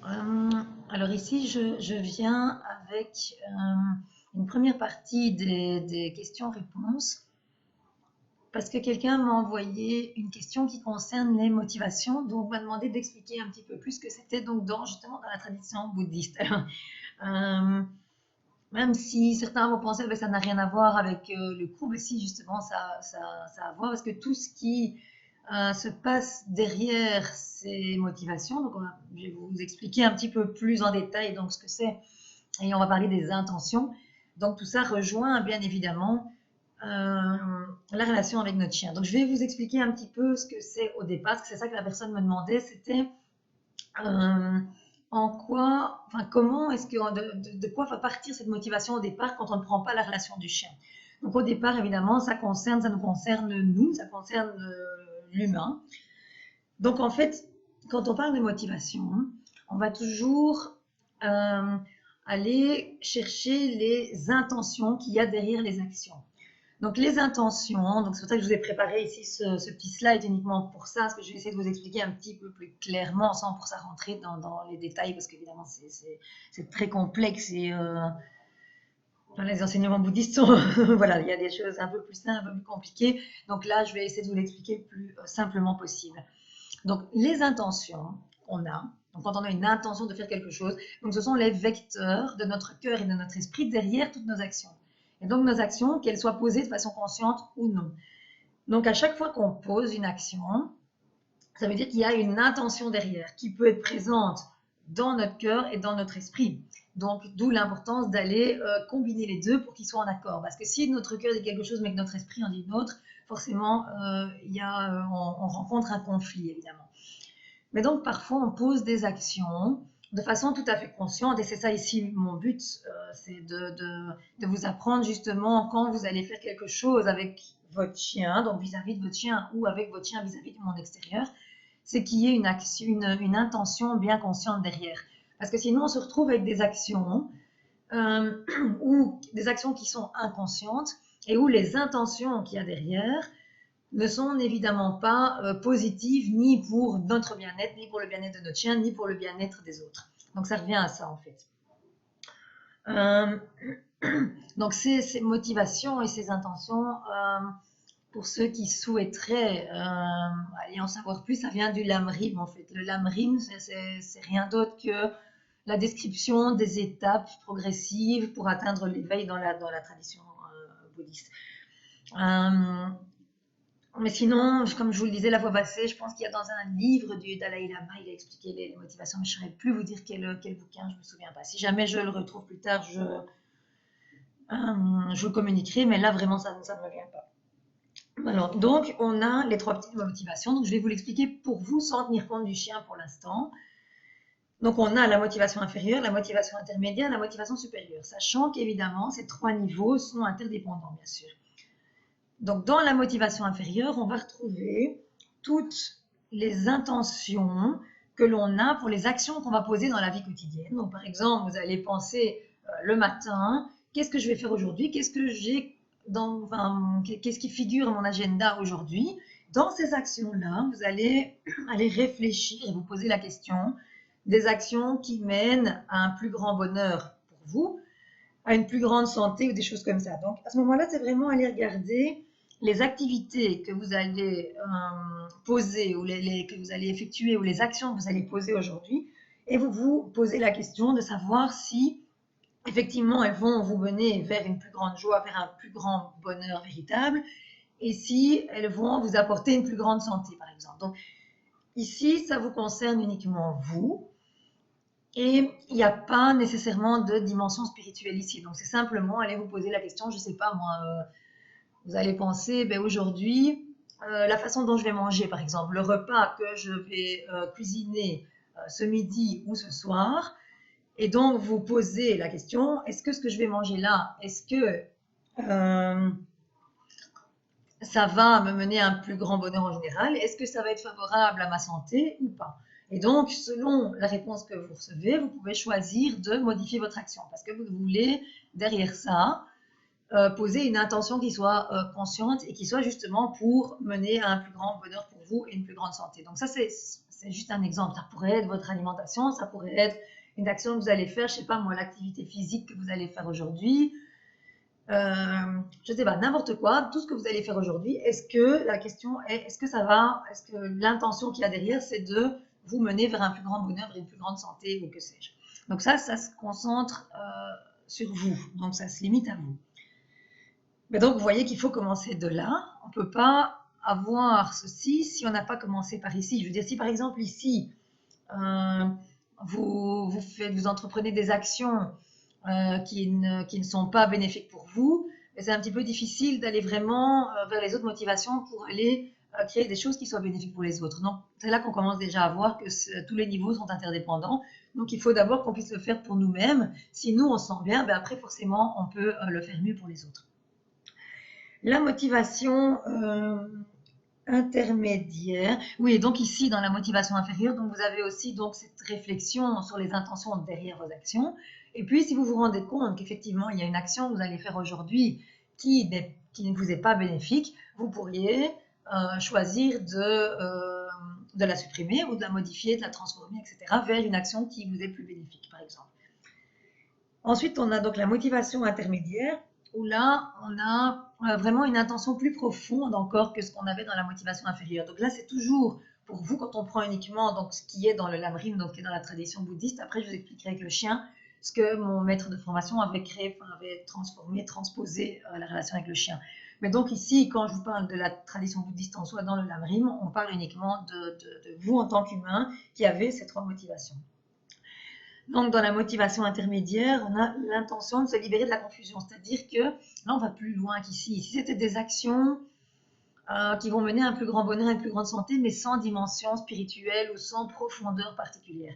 Euh, alors ici, je viens avec une première partie des questions-réponses parce que quelqu'un m'a envoyé une question qui concerne les motivations, donc m'a demandé d'expliquer un petit peu plus ce que c'était donc justement dans la tradition bouddhiste. Euh, Même si certains vont penser que ça n'a rien à voir avec le cours, mais si justement ça a à voir parce que tout ce qui se passe derrière ces motivations, donc je vais vous expliquer un petit peu plus en détail donc ce que c'est et on va parler des intentions. Donc tout ça rejoint bien évidemment la relation avec notre chien. Donc je vais vous expliquer un petit peu ce que c'est au départ, parce que c'est ça que la personne me demandait, c'était euh, en quoi, enfin, comment est-ce que, de quoi va partir cette motivation au départ quand on ne prend pas la relation du chien. Donc au départ, évidemment, ça nous concerne nous, ça concerne l'humain. Donc en fait, quand on parle de motivation, on va toujours euh, aller chercher les intentions qu'il y a derrière les actions. Donc les intentions, donc c'est pour ça que je vous ai préparé ici ce petit slide uniquement pour ça, parce que je vais essayer de vous expliquer un petit peu plus clairement sans pour ça rentrer dans les détails, parce qu'évidemment c'est très complexe et les enseignements bouddhistes sont, voilà, il y a des choses un peu plus simples, un peu plus compliquées. Donc là, je vais essayer de vous l'expliquer le plus simplement possible. Donc les intentions qu'on a, donc quand on a une intention de faire quelque chose, donc ce sont les vecteurs de notre cœur et de notre esprit derrière toutes nos actions. Et donc nos actions, qu'elles soient posées de façon consciente ou non. Donc à chaque fois qu'on pose une action, ça veut dire qu'il y a une intention derrière qui peut être présente dans notre cœur et dans notre esprit. Donc d'où l'importance d'aller combiner les deux pour qu'ils soient en accord. Parce que si notre cœur dit quelque chose mais que notre esprit en dit une autre, forcément on rencontre un conflit évidemment. Mais donc parfois on pose des actions de façon tout à fait consciente, et c'est ça ici mon but, c'est de vous apprendre justement quand vous allez faire quelque chose avec votre chien, donc vis-à-vis de votre chien ou avec votre chien vis-à-vis du monde extérieur, c'est qu'il y ait une, action, une intention bien consciente derrière. Parce que sinon on se retrouve avec des actions euh, ou des actions qui sont inconscientes et où les intentions qu'il y a derrière ne sont évidemment pas positives ni pour notre bien-être, ni pour le bien-être de notre chien, ni pour le bien-être des autres. Donc ça revient à ça en fait. Euh, donc ces motivations et ces intentions, pour ceux qui souhaiteraient aller en savoir plus, ça vient du lamrim en fait. Le lamrim, c'est rien d'autre que la description des étapes progressives pour atteindre l'éveil dans la tradition bouddhiste. Euh, mais sinon, comme je vous le disais la fois passée, je pense qu'il y a dans un livre du Dalai Lama, il a expliqué les motivations, mais je ne saurais plus vous dire quel bouquin, je ne me souviens pas. Si jamais je le retrouve plus tard, je vous communiquerai, mais là vraiment ça ne me vient pas. Alors, donc, on a les trois petites motivations. Donc, je vais vous l'expliquer pour vous sans tenir compte du chien pour l'instant. Donc, on a la motivation inférieure, la motivation intermédiaire, la motivation supérieure, sachant qu'évidemment, ces trois niveaux sont interdépendants, bien sûr. Donc, dans la motivation inférieure, on va retrouver toutes les intentions que l'on a pour les actions qu'on va poser dans la vie quotidienne. Donc, par exemple, vous allez penser le matin, qu'est-ce que je vais faire aujourd'hui? Qu'est-ce que j'ai qu'est-ce qui figure à mon agenda aujourd'hui? Dans ces actions-là, vous allez aller réfléchir et vous poser la question des actions qui mènent à un plus grand bonheur pour vous, à une plus grande santé ou des choses comme ça. Donc, à ce moment-là, c'est vraiment aller regarder les activités que vous allez poser ou que vous allez effectuer ou les actions que vous allez poser aujourd'hui et vous vous posez la question de savoir si effectivement elles vont vous mener vers une plus grande joie, vers un plus grand bonheur véritable et si elles vont vous apporter une plus grande santé par exemple. Donc ici, ça vous concerne uniquement vous. Et il n'y a pas nécessairement de dimension spirituelle ici. Donc, c'est simplement aller vous poser la question, je ne sais pas moi, vous allez penser, ben aujourd'hui, la façon dont je vais manger, par exemple, le repas que je vais cuisiner ce midi ou ce soir, et donc vous posez la question, est-ce que ce que je vais manger là, est-ce que euh, ça va me mener à un plus grand bonheur en général? Est-ce que ça va être favorable à ma santé ou pas? Et donc, selon la réponse que vous recevez, vous pouvez choisir de modifier votre action parce que vous voulez, derrière ça, poser une intention qui soit consciente et qui soit justement pour mener à un plus grand bonheur pour vous et une plus grande santé. Donc ça, c'est c'est juste un exemple. Ça pourrait être votre alimentation, ça pourrait être une action que vous allez faire, je sais pas moi, l'activité physique que vous allez faire aujourd'hui. Je sais pas, n'importe quoi, tout ce que vous allez faire aujourd'hui. Est-ce que la question est, est-ce que ça va, est-ce que l'intention qu'il y a derrière, c'est de vous mener vers un plus grand bonheur, vers une plus grande santé ou que sais-je. Donc ça se concentre sur vous, donc ça se limite à vous. Mais donc vous voyez qu'il faut commencer de là. On ne peut pas avoir ceci si on n'a pas commencé par ici. Je veux dire, si par exemple ici, vous entreprenez des actions qui ne sont pas bénéfiques pour vous, c'est un petit peu difficile d'aller vraiment vers les autres motivations pour aller créer des choses qui soient bénéfiques pour les autres. Donc, c'est là qu'on commence déjà à voir que tous les niveaux sont interdépendants. Donc, il faut d'abord qu'on puisse le faire pour nous-mêmes. Si nous, on se sent bien, ben après, forcément, on peut le faire mieux pour les autres. La motivation intermédiaire. Oui, donc ici, dans la motivation inférieure, donc vous avez aussi donc cette réflexion sur les intentions derrière vos actions. Et puis, si vous vous rendez compte qu'effectivement, il y a une action que vous allez faire aujourd'hui qui ne vous est pas bénéfique, vous pourriez choisir de la supprimer ou de la modifier, de la transformer, etc., vers une action qui vous est plus bénéfique, par exemple. Ensuite, on a donc la motivation intermédiaire, où là, on a vraiment une intention plus profonde encore que ce qu'on avait dans la motivation inférieure. Donc là, c'est toujours pour vous, quand on prend uniquement donc, ce qui est dans le lamrim, donc qui est dans la tradition bouddhiste. Après, je vous expliquerai avec le chien ce que mon maître de formation avait créé, avait transformé, transposé la relation avec le chien. Mais donc ici, quand je vous parle de la tradition bouddhiste en soi dans le lamrim, on parle uniquement de vous en tant qu'humain qui avez ces trois motivations. Donc, dans la motivation intermédiaire, on a l'intention de se libérer de la confusion. C'est-à-dire que là, on va plus loin qu'ici. Ici, c'était des actions qui vont mener à un plus grand bonheur, à une plus grande santé, mais sans dimension spirituelle ou sans profondeur particulière.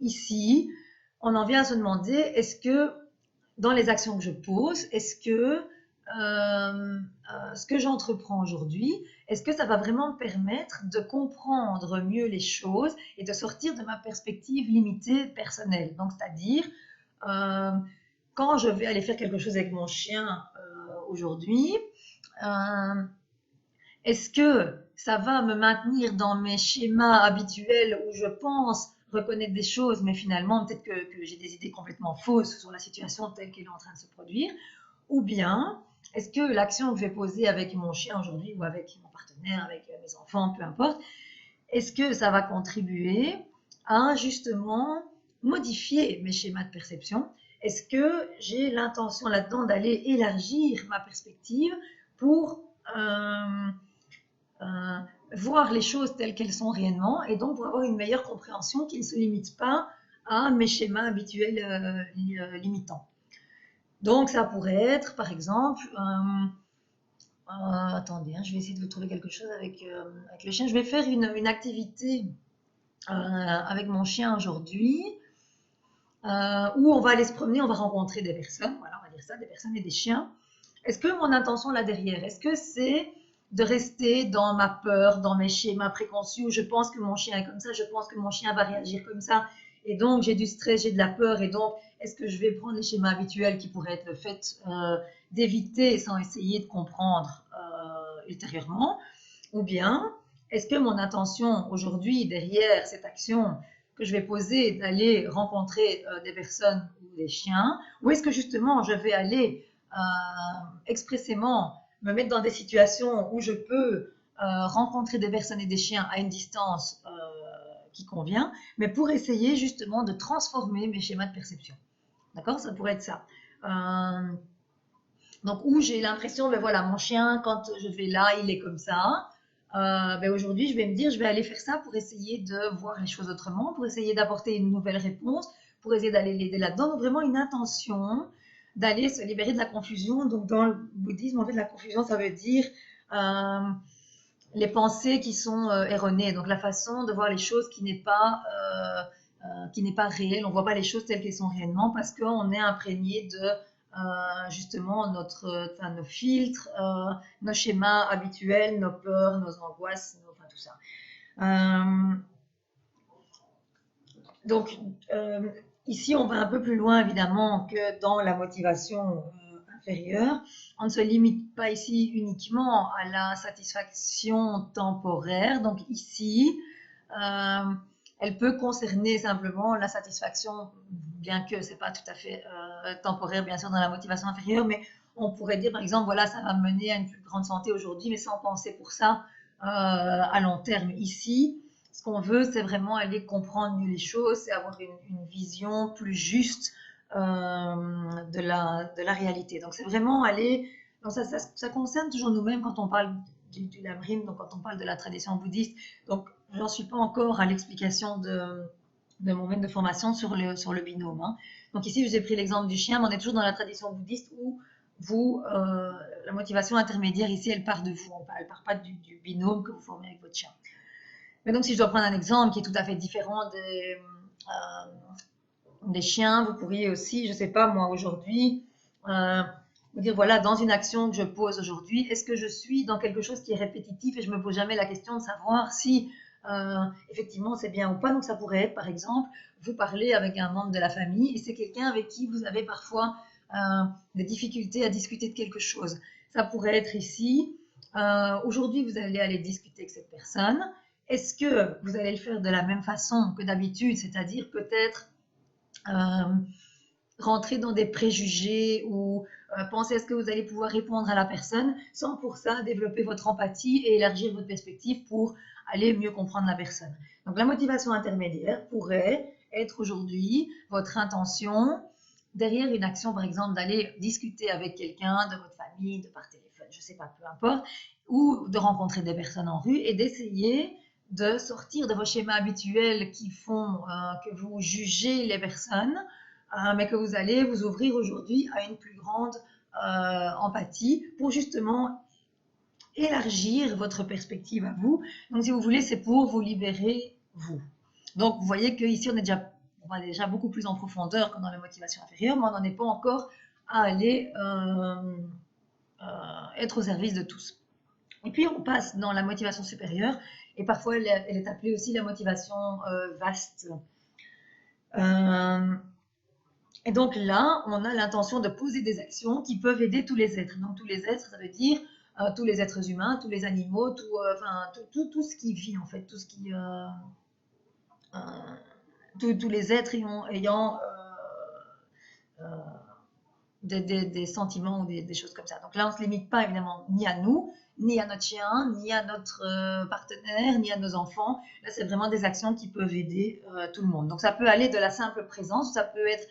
Ici, on en vient à se demander, est-ce que dans les actions que je pose, est-ce que ce que j'entreprends aujourd'hui, est-ce que ça va vraiment me permettre de comprendre mieux les choses et de sortir de ma perspective limitée personnelle. Donc, c'est-à-dire, quand je vais aller faire quelque chose avec mon chien aujourd'hui, est-ce que ça va me maintenir dans mes schémas habituels où je pense reconnaître des choses, mais finalement, peut-être que j'ai des idées complètement fausses sur la situation telle qu'elle est en train de se produire, ou bien est-ce que l'action que je vais poser avec mon chien aujourd'hui ou avec mon partenaire, avec mes enfants, peu importe, est-ce que ça va contribuer à justement modifier mes schémas de perception? Est-ce que j'ai l'intention là-dedans d'aller élargir ma perspective pour voir les choses telles qu'elles sont réellement et donc pour avoir une meilleure compréhension qui ne se limite pas à mes schémas habituels limitants? Donc, ça pourrait être, par exemple, attendez, je vais essayer de vous trouver quelque chose avec le chien. Je vais faire une activité avec mon chien aujourd'hui où on va aller se promener, on va rencontrer des personnes, voilà, on va dire ça, des personnes et des chiens. Est-ce que mon intention là derrière, est-ce que c'est de rester dans ma peur, dans mes schémas préconçus où je pense que mon chien est comme ça, je pense que mon chien va réagir comme ça, et donc j'ai du stress, j'ai de la peur, et donc est-ce que je vais prendre les schémas habituels qui pourraient être le fait d'éviter sans essayer de comprendre ultérieurement, ou bien est-ce que mon intention aujourd'hui derrière cette action que je vais poser d'aller rencontrer des personnes ou des chiens, ou est-ce que justement je vais aller expressément me mettre dans des situations où je peux rencontrer des personnes et des chiens à une distance qui convient, mais pour essayer justement de transformer mes schémas de perception. D'accord? Ça pourrait être ça. Donc, où j'ai l'impression, ben voilà, mon chien, quand je vais là, il est comme ça. Ben aujourd'hui, je vais me dire, je vais aller faire ça pour essayer de voir les choses autrement, pour essayer d'apporter une nouvelle réponse, pour essayer d'aller l'aider là-dedans. Donc, vraiment une intention d'aller se libérer de la confusion. Donc, dans le bouddhisme, en fait, la confusion, ça veut dire les pensées qui sont erronées. Donc, la façon de voir les choses qui n'est pas réelle. On ne voit pas les choses telles qu'elles sont réellement parce qu'on est imprégné de justement nos filtres, nos schémas habituels, nos peurs, nos angoisses, enfin tout ça. Donc, ici, on va un peu plus loin, évidemment, que dans la motivation inférieure. On ne se limite pas ici uniquement à la satisfaction temporaire. Donc ici, Elle peut concerner simplement la satisfaction, bien que c'est pas tout à fait temporaire, bien sûr, dans la motivation inférieure, mais on pourrait dire, par exemple, voilà, ça va mener à une plus grande santé aujourd'hui, mais sans penser pour ça à long terme. Ici, ce qu'on veut, c'est vraiment aller comprendre mieux les choses, c'est avoir une vision plus juste de la réalité. Donc, c'est vraiment aller... Donc ça concerne toujours nous-mêmes quand on parle du Lamrim, donc quand on parle de la tradition bouddhiste. Donc, j'en suis pas encore à l'explication de mon maître de formation sur le binôme. Hein. Donc ici, je vous ai pris l'exemple du chien, mais on est toujours dans la tradition bouddhiste où vous, la motivation intermédiaire ici, elle part de vous. Elle part pas du binôme que vous formez avec votre chien. Mais donc, si je dois prendre un exemple qui est tout à fait différent des chiens, vous pourriez aussi, je sais pas, moi aujourd'hui, vous dire voilà, dans une action que je pose aujourd'hui, est-ce que je suis dans quelque chose qui est répétitif et je me pose jamais la question de savoir si effectivement c'est bien ou pas. Donc ça pourrait être par exemple, vous parlez avec un membre de la famille et c'est quelqu'un avec qui vous avez parfois des difficultés à discuter de quelque chose. Ça pourrait être ici, aujourd'hui vous allez aller discuter avec cette personne. Est-ce que vous allez le faire de la même façon que d'habitude, c'est-à-dire peut-être rentrer dans des préjugés ou penser à ce que vous allez pouvoir répondre à la personne sans pour ça développer votre empathie et élargir votre perspective pour aller mieux comprendre la personne. Donc la motivation intermédiaire pourrait être aujourd'hui votre intention derrière une action, par exemple, d'aller discuter avec quelqu'un de votre famille, de par téléphone, je ne sais pas, peu importe, ou de rencontrer des personnes en rue et d'essayer de sortir de vos schémas habituels qui font que vous jugez les personnes, mais que vous allez vous ouvrir aujourd'hui à une plus grande empathie pour justement élargir votre perspective à vous. Donc, si vous voulez, c'est pour vous libérer, vous. Donc, vous voyez qu'ici, on va déjà beaucoup plus en profondeur que dans la motivation inférieure, mais on n'en est pas encore à aller être au service de tous. Et puis, on passe dans la motivation supérieure, et parfois, elle est appelée aussi la motivation vaste. Et donc là, on a l'intention de poser des actions qui peuvent aider tous les êtres. Donc, tous les êtres, ça veut dire tous les êtres humains, tous les animaux, tout ce qui vit, en fait, tout ce qui... tous les êtres ayant des sentiments ou des choses comme ça. Donc là, on ne se limite pas évidemment ni à nous, ni à notre chien, ni à notre partenaire, ni à nos enfants. Là, c'est vraiment des actions qui peuvent aider tout le monde. Donc ça peut aller de la simple présence, ça peut être,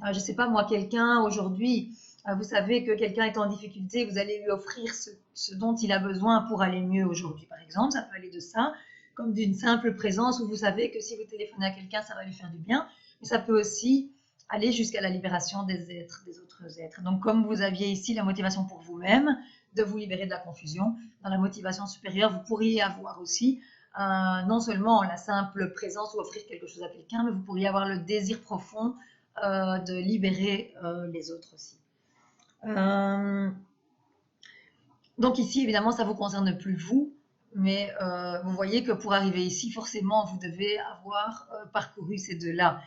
je ne sais pas moi, quelqu'un aujourd'hui, vous savez que quelqu'un est en difficulté, vous allez lui offrir ce dont il a besoin pour aller mieux aujourd'hui, par exemple. Ça peut aller de ça, comme d'une simple présence où vous savez que si vous téléphonez à quelqu'un, ça va lui faire du bien. Mais ça peut aussi aller jusqu'à la libération des êtres, des autres êtres. Donc, comme vous aviez ici la motivation pour vous-même, de vous libérer de la confusion, dans la motivation supérieure, vous pourriez avoir aussi non seulement la simple présence ou offrir quelque chose à quelqu'un, mais vous pourriez avoir le désir profond de libérer les autres aussi. Donc ici, évidemment, ça ne vous concerne plus vous, mais vous voyez que pour arriver ici, forcément, vous devez avoir parcouru ces deux-là.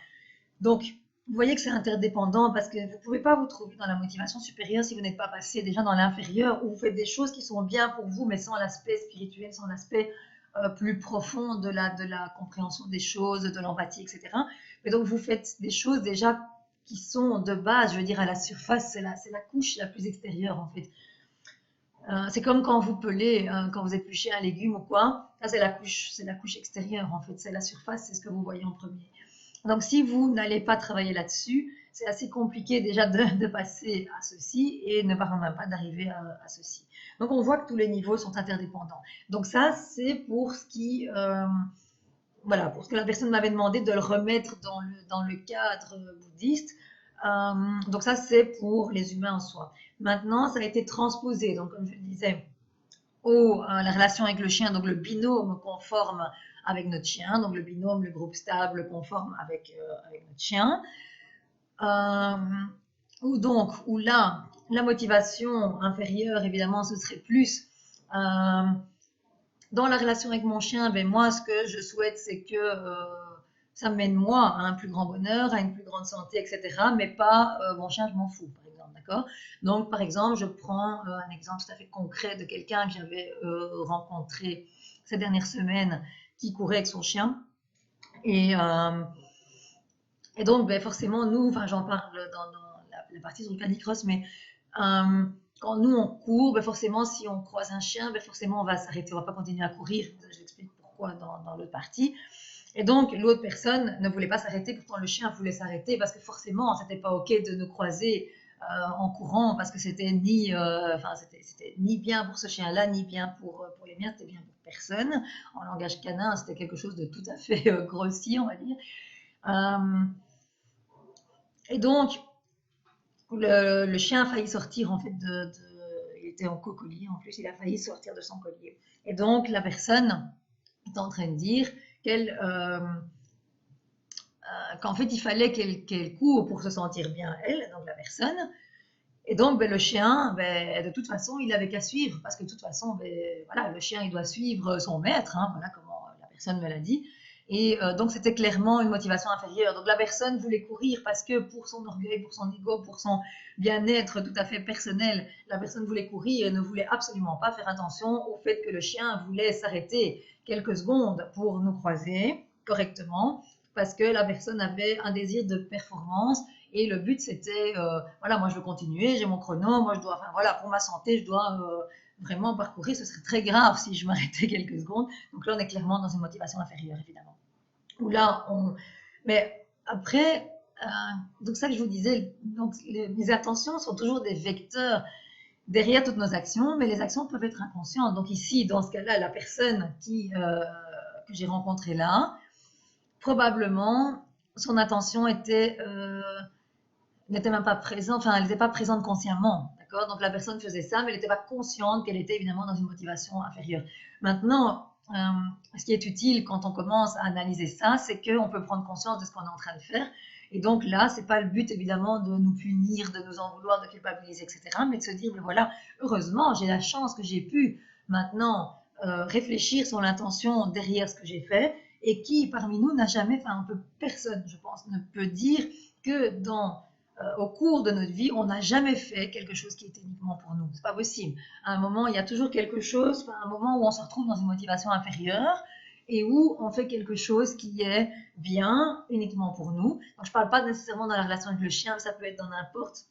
Donc, vous voyez que c'est interdépendant parce que vous ne pouvez pas vous trouver dans la motivation supérieure si vous n'êtes pas passé déjà dans l'inférieur où vous faites des choses qui sont bien pour vous, mais sans l'aspect spirituel, sans l'aspect plus profond de la compréhension des choses, de l'empathie, etc. Mais donc, vous faites des choses déjà qui sont de base, je veux dire, à la surface, c'est la couche la plus extérieure en fait. C'est comme quand vous pelez, quand vous épluchez un légume ou quoi, ça c'est la couche extérieure en fait, c'est la surface, c'est ce que vous voyez en premier. Donc si vous n'allez pas travailler là-dessus, c'est assez compliqué déjà de passer à ceci et ne parlons même pas d'arriver à ceci. Donc on voit que tous les niveaux sont interdépendants. Donc ça c'est pour ce qui... voilà, pour ce que la personne m'avait demandé de le remettre dans le cadre bouddhiste. Donc ça, c'est pour les humains en soi. Maintenant, ça a été transposé, donc comme je le disais, la relation avec le chien, donc le binôme qu'on forme avec notre chien, donc le binôme, le groupe stable qu'on forme avec notre chien. Où là, la motivation inférieure, évidemment, ce serait plus... dans la relation avec mon chien, ben moi, ce que je souhaite, c'est que ça mène moi à un plus grand bonheur, à une plus grande santé, etc. Mais pas mon chien, je m'en fous, par exemple, d'accord? Donc, par exemple, je prends un exemple tout à fait concret de quelqu'un que j'avais rencontré ces dernières semaines, qui courait avec son chien. Et, et donc, ben, forcément, nous, enfin, j'en parle dans la partie sur le canicross, mais quand nous on court, ben forcément, si on croise un chien, ben forcément, on va s'arrêter, on va pas continuer à courir. Je l'explique pourquoi dans l'autre partie. Et donc, l'autre personne ne voulait pas s'arrêter, pourtant le chien voulait s'arrêter parce que forcément, c'était pas OK de nous croiser en courant parce que c'était c'était ni bien pour ce chien-là, ni bien pour les miens, c'était bien pour personne. En langage canin, c'était quelque chose de tout à fait grossier, on va dire. Et donc, le chien a failli sortir en fait il était en cocollier en plus, il a failli sortir de son collier. Et donc, la personne est en train de dire qu'en fait, il fallait qu'elle court pour se sentir bien, elle, donc la personne. Et donc, ben, le chien, ben, de toute façon, il avait qu'à suivre, parce que de toute façon, ben, voilà, le chien, il doit suivre son maître, hein, voilà comment la personne me l'a dit. Et donc, c'était clairement une motivation inférieure. Donc, la personne voulait courir parce que pour son orgueil, pour son ego, pour son bien-être tout à fait personnel, la personne voulait courir et ne voulait absolument pas faire attention au fait que le chien voulait s'arrêter quelques secondes pour nous croiser correctement, parce que la personne avait un désir de performance. Et le but, c'était, voilà, moi je veux continuer, j'ai mon chrono, moi je dois, enfin voilà, pour ma santé, je dois vraiment parcourir. Ce serait très grave si je m'arrêtais quelques secondes. Donc là, on est clairement dans une motivation inférieure, évidemment. Où là, mais après, donc ça que je vous disais, donc les attentions sont toujours des vecteurs derrière toutes nos actions, mais les actions peuvent être inconscientes. Donc ici, dans ce cas-là, la personne que j'ai rencontrée là, probablement, son attention n'était même pas présente, enfin, elle n'était pas présente consciemment, d'accord? Donc la personne faisait ça, mais elle n'était pas consciente qu'elle était évidemment dans une motivation inférieure. Maintenant, ce qui est utile quand on commence à analyser ça, c'est qu'on peut prendre conscience de ce qu'on est en train de faire. Et donc là, c'est pas le but évidemment de nous punir, de nous en vouloir, de culpabiliser, etc. Mais de se dire, mais voilà, heureusement, j'ai la chance que j'ai pu maintenant réfléchir sur l'intention derrière ce que j'ai fait. Et qui parmi nous n'a jamais, enfin, personne, je pense, ne peut dire que au cours de notre vie, on n'a jamais fait quelque chose qui était uniquement pour nous. C'est pas possible. À un moment, il y a toujours quelque chose, un moment où on se retrouve dans une motivation inférieure et où on fait quelque chose qui est bien uniquement pour nous. Donc, je ne parle pas nécessairement dans la relation avec le chien, ça peut être dans n'importe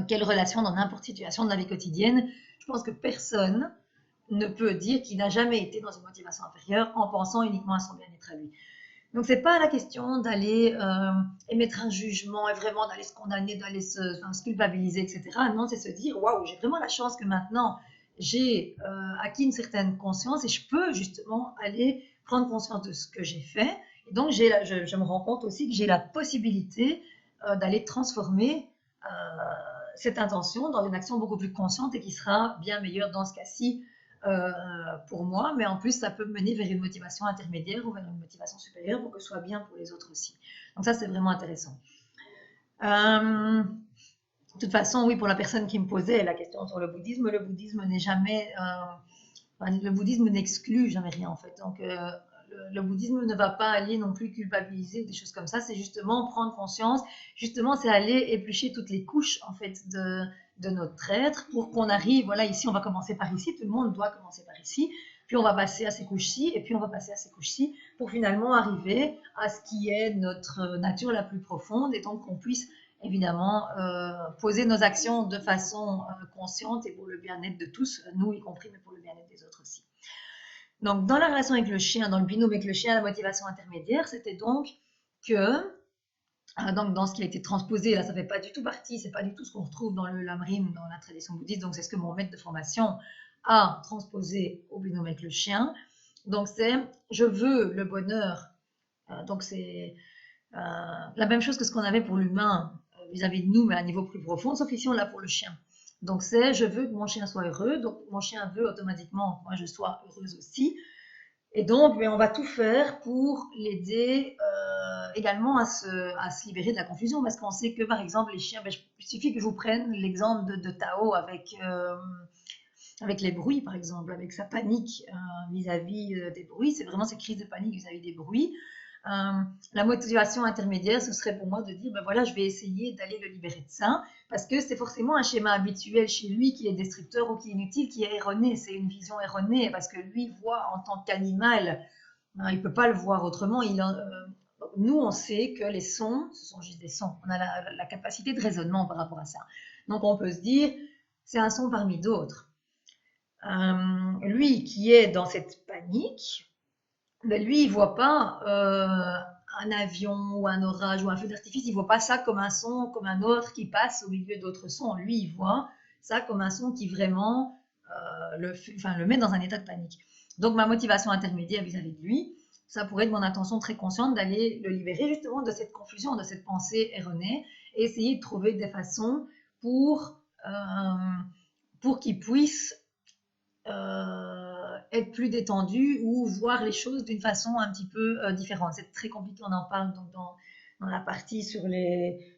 quelle relation, dans n'importe situation de la vie quotidienne. Je pense que personne ne peut dire qu'il n'a jamais été dans une motivation inférieure en pensant uniquement à son bien-être à lui. Donc, c'est pas la question d'aller émettre un jugement et vraiment d'aller se condamner, d'aller se culpabiliser, etc. Non, c'est se dire, waouh, j'ai vraiment la chance que maintenant, j'ai acquis une certaine conscience et je peux justement aller prendre conscience de ce que j'ai fait. Et donc, je me rends compte aussi que j'ai la possibilité d'aller transformer cette intention dans une action beaucoup plus consciente et qui sera bien meilleure dans ce cas-ci pour moi, mais en plus, ça peut mener vers une motivation intermédiaire ou vers une motivation supérieure pour que ce soit bien pour les autres aussi. Donc ça, c'est vraiment intéressant. De toute façon, oui, pour la personne qui me posait la question sur le bouddhisme n'est jamais... le bouddhisme n'exclut jamais rien, en fait. Donc, le bouddhisme ne va pas aller non plus culpabiliser, des choses comme ça. C'est justement prendre conscience. Justement, c'est aller éplucher toutes les couches, en fait, de notre être pour qu'on arrive, voilà, ici, on va commencer par ici, tout le monde doit commencer par ici, puis on va passer à ces couches-ci, et puis on va passer à ces couches-ci, pour finalement arriver à ce qui est notre nature la plus profonde, et donc qu'on puisse évidemment poser nos actions de façon consciente et pour le bien-être de tous, nous y compris, mais pour le bien-être des autres aussi. Donc, dans la relation avec le chien, dans le binôme avec le chien, la motivation intermédiaire, c'était donc que donc dans ce qui a été transposé, là ça fait pas du tout partie, c'est pas du tout ce qu'on retrouve dans le lamrim, dans la tradition bouddhiste, donc c'est ce que mon maître de formation a transposé au binôme avec le chien. Donc c'est je veux le bonheur, donc c'est la même chose que ce qu'on avait pour l'humain vis-à-vis de nous, mais à un niveau plus profond, sauf ici on l'a pour le chien. Donc c'est je veux que mon chien soit heureux, donc mon chien veut automatiquement que moi je sois heureuse aussi. Et donc, on va tout faire pour l'aider également à se libérer de la confusion, parce qu'on sait que, par exemple, les chiens, il suffit que je vous prenne l'exemple de Tao avec les bruits, par exemple, avec sa panique vis-à-vis des bruits. C'est vraiment ces crises de panique vis-à-vis des bruits. La motivation intermédiaire, ce serait pour moi de dire, ben voilà, je vais essayer d'aller le libérer de ça, parce que c'est forcément un schéma habituel chez lui qui est destructeur ou qui est inutile, qui est erroné. C'est une vision erronée, parce que lui voit en tant qu'animal Il ne peut pas le voir autrement. Nous, on sait que les sons, ce sont juste des sons. On a la capacité de raisonnement par rapport à ça. Donc, on peut se dire, c'est un son parmi d'autres. Lui qui est dans cette panique, ben lui, il voit pas un avion ou un orage ou un feu d'artifice, il voit pas ça comme un son, comme un autre qui passe au milieu d'autres sons. Lui, il voit ça comme un son qui vraiment le met dans un état de panique. Donc, ma motivation intermédiaire vis-à-vis de lui, ça pourrait être mon intention très consciente d'aller le libérer justement de cette confusion, de cette pensée erronée, et essayer de trouver des façons pour qu'il puisse être plus détendu ou voir les choses d'une façon un petit peu différente. C'est très compliqué, on en parle donc dans la partie sur les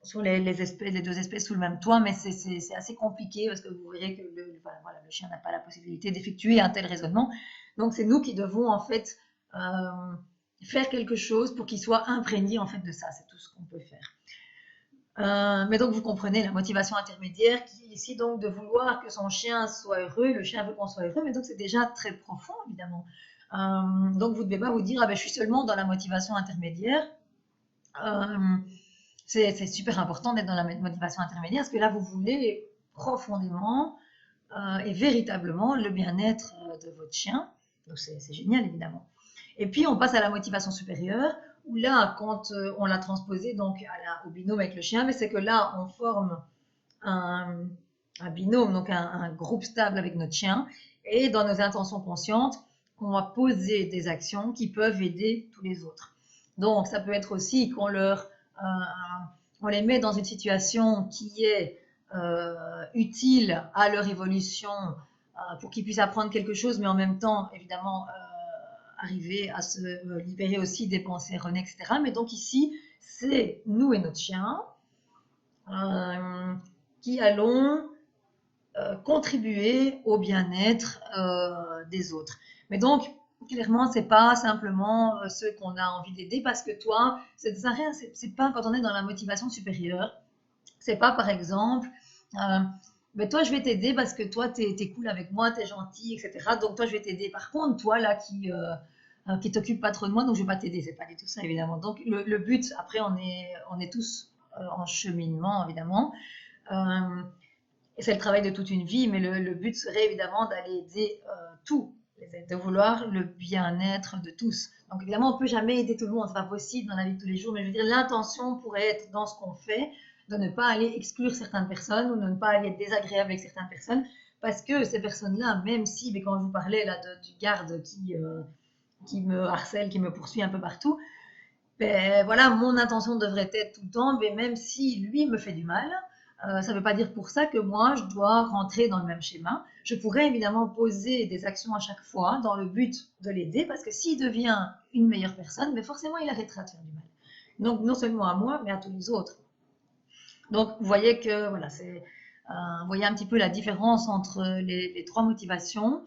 deux espèces sous le même toit, mais c'est assez compliqué parce que vous verrez que le chien n'a pas la possibilité d'effectuer un tel raisonnement. Donc c'est nous qui devons en fait faire quelque chose pour qu'il soit imprégné en fait de ça. C'est tout ce qu'on peut faire. Mais donc vous comprenez la motivation intermédiaire qui est ici donc de vouloir que son chien soit heureux, le chien veut qu'on soit heureux, mais donc c'est déjà très profond évidemment. Donc vous ne devez pas vous dire ah ben je suis seulement dans la motivation intermédiaire. C'est super important d'être dans la motivation intermédiaire parce que là vous voulez profondément et véritablement le bien-être de votre chien. Donc c'est génial évidemment. Et puis on passe à la motivation supérieure où là, quand on l'a transposé donc au binôme avec le chien, mais c'est que là, on forme un binôme, donc un groupe stable avec notre chien, et dans nos intentions conscientes, on va poser des actions qui peuvent aider tous les autres. Donc, ça peut être aussi qu'on on les met dans une situation qui est utile à leur évolution pour qu'ils puissent apprendre quelque chose, mais en même temps, évidemment, arriver à se libérer aussi des pensées erronées, etc. Mais donc ici, c'est nous et notre chien qui allons contribuer au bien-être des autres. Mais donc, clairement, c'est pas simplement ceux qu'on a envie d'aider parce que toi, c'est pas quand on est dans la motivation supérieure. C'est pas, par exemple, mais toi, je vais t'aider parce que toi, t'es cool avec moi, t'es gentil, etc. Donc, toi, je vais t'aider. Par contre, toi, là, qui t'occupe pas trop de moi, donc je vais pas t'aider. C'est pas du tout ça, évidemment. Donc, le but, après, on est tous en cheminement, évidemment. Et c'est le travail de toute une vie, mais le but serait évidemment d'aller aider tous, de vouloir le bien-être de tous. Donc, évidemment, on peut jamais aider tout le monde, c'est pas possible dans la vie de tous les jours, mais je veux dire, l'intention pourrait être dans ce qu'on fait, de ne pas aller exclure certaines personnes ou de ne pas aller être désagréable avec certaines personnes, parce que ces personnes-là, même si, mais quand je vous parlais là du garde qui me harcèle, qui me poursuit un peu partout, ben voilà, mon intention devrait être tout le temps, mais même si lui me fait du mal, ça ne veut pas dire pour ça que moi je dois rentrer dans le même schéma. Je pourrais évidemment poser des actions à chaque fois dans le but de l'aider, parce que s'il devient une meilleure personne, mais forcément il arrêtera de faire du mal. Donc non seulement à moi, mais à tous les autres. Donc vous voyez que voilà, vous voyez un petit peu la différence entre les trois motivations.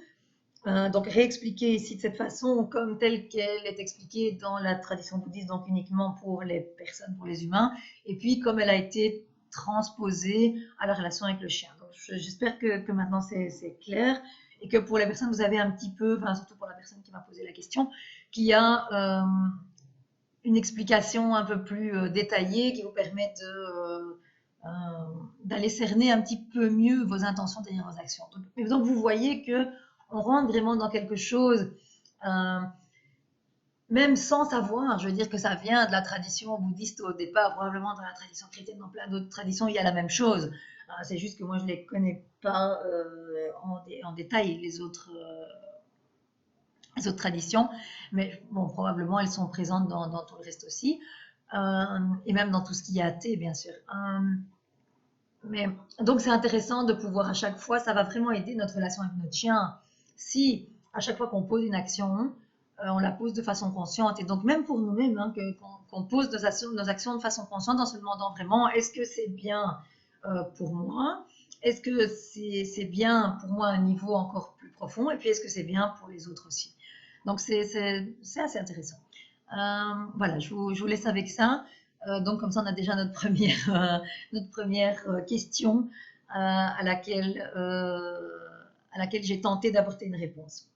Donc réexpliquer ici de cette façon, comme telle qu'elle est expliquée dans la tradition bouddhiste, donc uniquement pour les personnes, pour les humains, et puis comme elle a été transposée à la relation avec le chien. Donc j'espère que maintenant c'est clair, et que pour les personnes, vous avez un petit peu, enfin surtout pour la personne qui m'a posé la question, qui a une explication un peu plus détaillée qui vous permet d'aller cerner un petit peu mieux vos intentions derrière vos actions. Donc vous voyez que on rentre vraiment dans quelque chose, même sans savoir, je veux dire que ça vient de la tradition bouddhiste au départ, probablement dans la tradition chrétienne, dans plein d'autres traditions, il y a la même chose. C'est juste que moi, je ne les connais pas en détail, les autres traditions, mais bon, probablement elles sont présentes dans tout le reste aussi, et même dans tout ce qui est athée, bien sûr. Mais, donc c'est intéressant de pouvoir à chaque fois, ça va vraiment aider notre relation avec notre chien. Si à chaque fois qu'on pose une action, on la pose de façon consciente, et donc même pour nous-mêmes, hein, qu'on pose nos actions de façon consciente en se demandant vraiment est-ce que c'est bien pour moi, est-ce que c'est bien pour moi à un niveau encore plus profond, et puis est-ce que c'est bien pour les autres aussi. Donc c'est assez intéressant. Voilà, je vous laisse avec ça. Donc comme ça, on a déjà notre première question à laquelle j'ai tenté d'apporter une réponse.